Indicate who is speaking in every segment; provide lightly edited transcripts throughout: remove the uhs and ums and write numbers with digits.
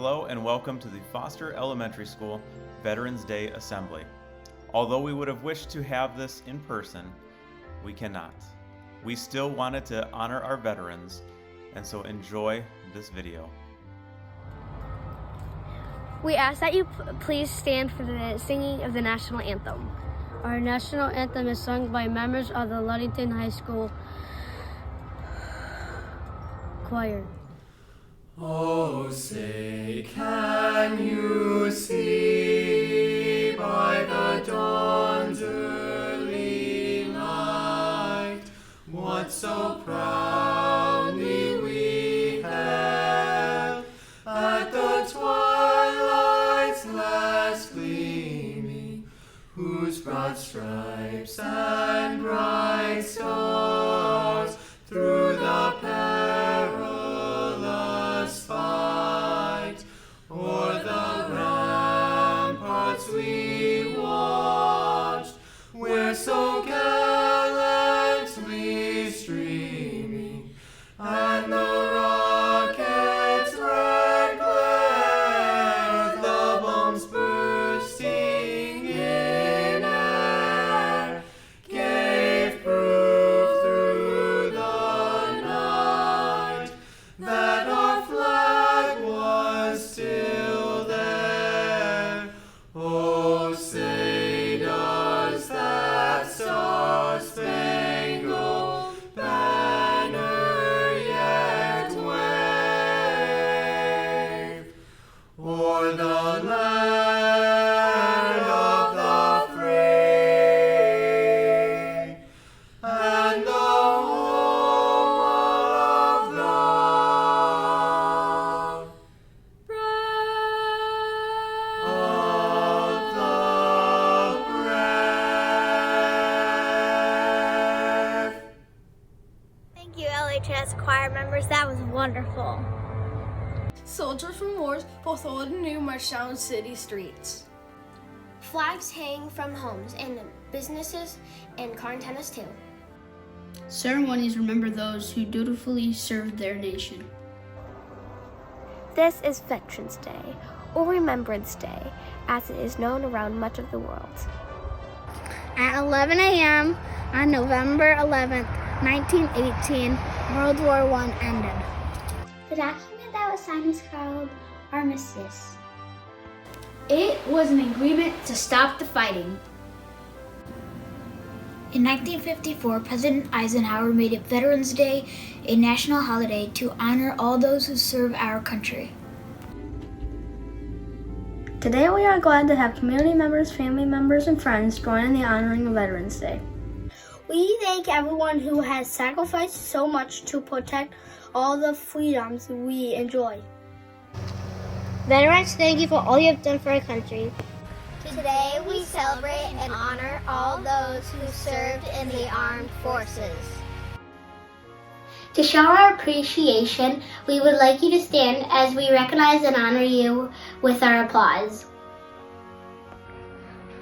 Speaker 1: Hello and welcome to the Foster Elementary School Veterans Day Assembly. Although we would have wished to have this in person, we cannot. We still wanted to honor our veterans, and so enjoy this video.
Speaker 2: We ask that you please stand for the singing of the national anthem.
Speaker 3: Our national anthem is sung by members of the Ludington High School choir.
Speaker 4: Oh, say, can you see by the dawn's early light what so proudly we hailed at the twilight's last gleaming, whose broad stripes and bright stars through the perilous fight o'er the ramparts we watched, where so gallantly streaming, and the rocket's red glare, the bombs bursting in air, gave proof through the night that our flag was still there. Oh, say does that star-spangled banner yet wave o'er the land of the free and the home of the brave.
Speaker 2: Thank you, LHS choir members. That was wonderful.
Speaker 5: Soldiers from wars, both old and new, march down city streets.
Speaker 6: Flags hang from homes and businesses and car antennas too.
Speaker 3: Ceremonies remember those who dutifully served their nation.
Speaker 2: This is Veterans Day, or Remembrance Day, as it is known around much of the world.
Speaker 7: At 11 a.m. on November 11th, 1918, World War I ended.
Speaker 8: The document that was signed was called Armistice.
Speaker 7: It was an agreement to stop the fighting. In 1954, President Eisenhower made it Veterans Day a national holiday to honor all those who serve our country.
Speaker 3: Today we are glad to have community members, family members, and friends join in the honoring of Veterans Day.
Speaker 8: We thank everyone who has sacrificed so much to protect all the freedoms we enjoy.
Speaker 7: Veterans, thank you for all you have done for our country.
Speaker 6: Today we celebrate and honor all those who served in the armed forces.
Speaker 8: To show our appreciation, we would like you to stand as we recognize and honor you with our applause.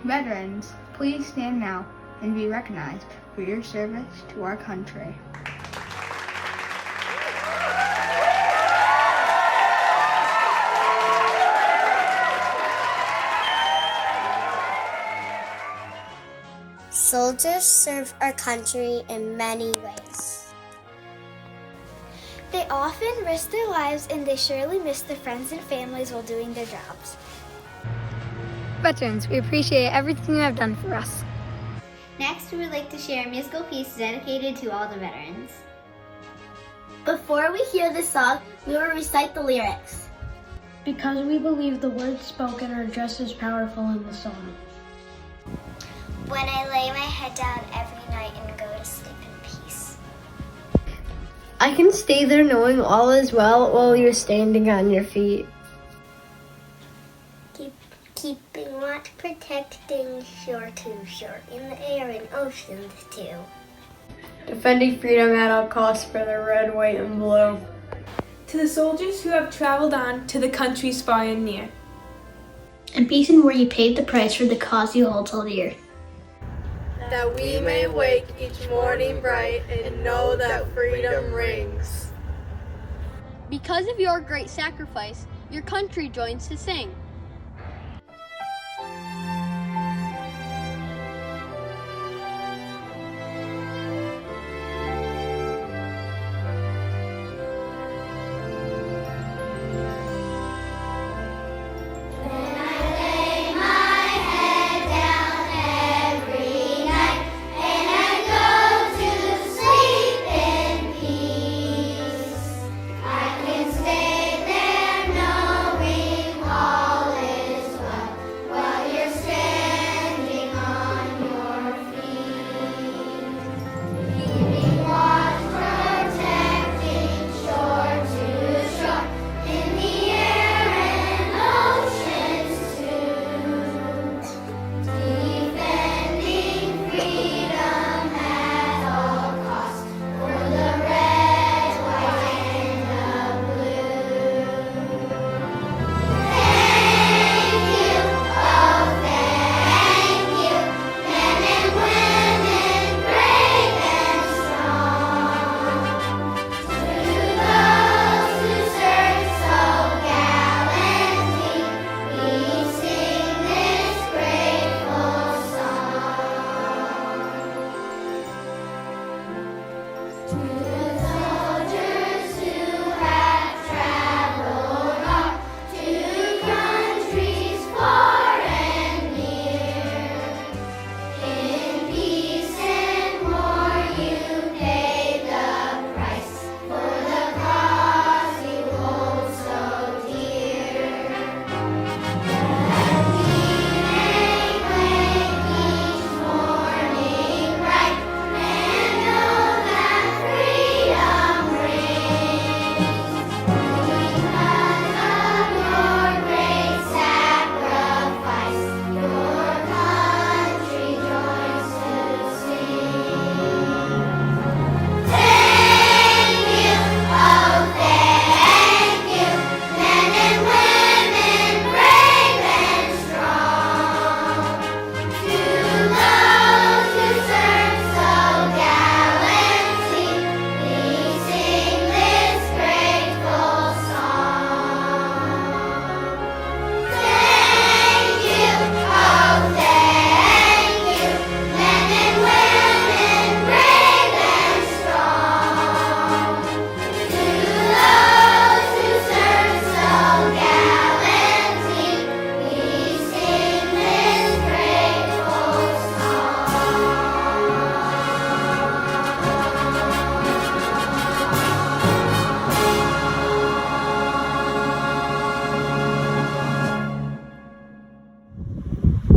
Speaker 9: Veterans, please stand now and be recognized for your service to our country.
Speaker 6: Soldiers serve our country in many ways. They often risk their lives and they surely miss their friends and families while doing their jobs.
Speaker 7: Veterans, we appreciate everything you have done for us.
Speaker 8: Next, we would like to share a musical piece dedicated to all the veterans.
Speaker 6: Before we hear the song, we will recite the lyrics.
Speaker 3: Because we believe the words spoken are just as powerful in the song.
Speaker 6: When I lay my head down every night and go to sleep in peace.
Speaker 3: I can stay there knowing all is well while you're standing on your feet.
Speaker 6: Keeping watch, protecting shore to shore, in the air and oceans too.
Speaker 3: Defending freedom at all costs for the red, white, and blue.
Speaker 5: To the soldiers who have traveled on to the countries far and near.
Speaker 7: And peace and war you paid the price for the cause you hold so dear.
Speaker 5: That we may wake each morning bright and know that freedom rings.
Speaker 7: Because of your great sacrifice,
Speaker 6: your country joins to sing.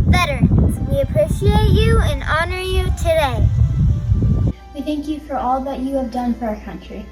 Speaker 6: Veterans, we appreciate you and honor you today.
Speaker 9: We thank you for all that you have done for our country.